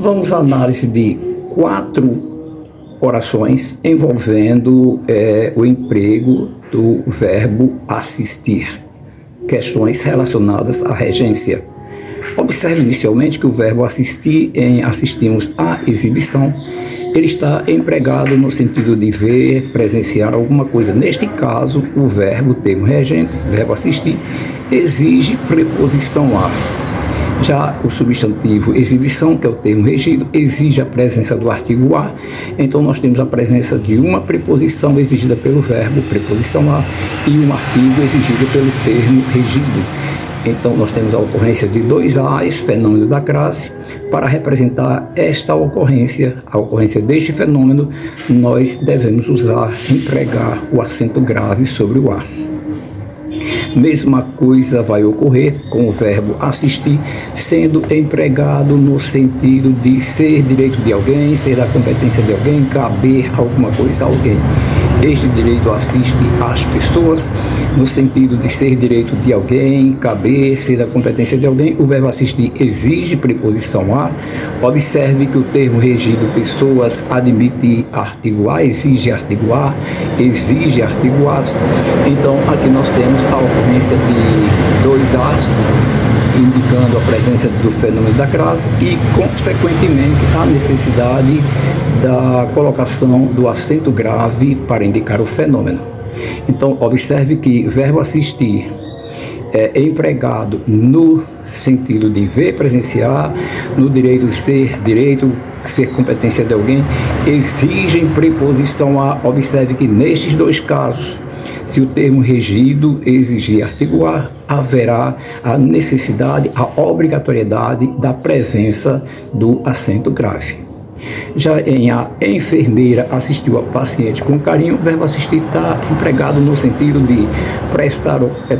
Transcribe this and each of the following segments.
Vamos à análise de 4 orações envolvendo o emprego do verbo assistir, questões relacionadas à regência. Observe inicialmente que o verbo assistir, em assistimos à exibição, ele está empregado no sentido de ver, presenciar alguma coisa. Neste caso, o verbo, termo regente, verbo assistir, exige preposição a. Já o substantivo exibição, que é o termo regido, exige a presença do artigo a. Então, nós temos a presença de uma preposição exigida pelo verbo, preposição a, e um artigo exigido pelo termo regido. Então, nós temos a ocorrência de 2 A's, fenômeno da crase. Para representar esta ocorrência, a ocorrência deste fenômeno, nós devemos empregar o acento grave sobre o A. Mesma coisa vai ocorrer com o verbo assistir, sendo empregado no sentido de ser direito de alguém, ser da competência de alguém, caber alguma coisa a alguém. Este direito assiste às pessoas no sentido de ser direito de alguém, caber, ser da competência de alguém. O verbo assistir exige preposição a. Observe que o termo regido pessoas admite artigo a, exige artigo a, exige artigo as. Então, aqui nós temos a ocorrência de 2 as, indicando a presença do fenômeno da crase e, consequentemente, a necessidade da colocação do acento grave para indicar o fenômeno. Então, observe que verbo assistir é empregado no sentido de ver, presenciar, no direito ser competência de alguém, exigem preposição a. Observe que nestes 2 casos, se o termo regido exigir artigo a, haverá a necessidade, a obrigatoriedade da presença do acento grave. Já em a enfermeira assistiu a paciente com carinho, o verbo assistir está empregado no sentido de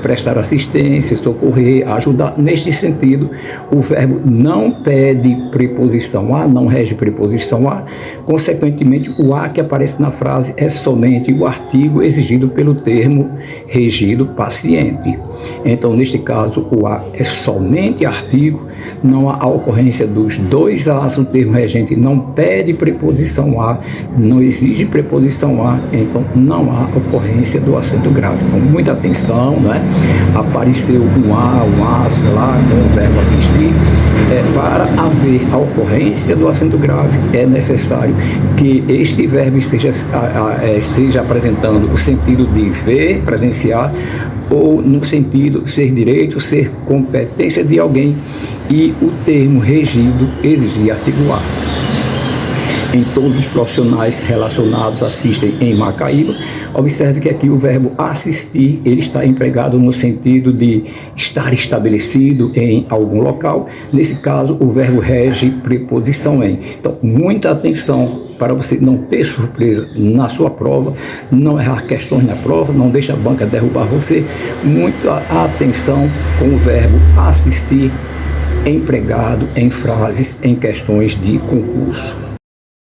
prestar assistência, socorrer, ajudar. Neste sentido, o verbo não pede preposição a, não rege preposição a. Consequentemente, o a que aparece na frase é somente o artigo exigido pelo termo regido paciente. Então, neste caso, o a é somente artigo, não há a ocorrência dos 2 as, o termo regente não pede preposição a, não exige preposição a, então não há ocorrência do acento grave. Então, muita atenção, né? Apareceu um a, um as lá com o verbo assistir. Para haver a ocorrência do acento grave, é necessário que este verbo esteja apresentando o sentido de ver, presenciar, ou no sentido ser direito, ser competência de alguém, e o termo regido exigir artigo a. Em todos os profissionais relacionados assistem em Macaíba, observe que aqui o verbo assistir, ele está empregado no sentido de estar estabelecido em algum local. Nesse caso, o verbo rege preposição em. Então, muita atenção para você não ter surpresa na sua prova, não errar questões na prova, não deixe a banca derrubar você. Muita atenção com o verbo assistir empregado em frases em questões de concurso.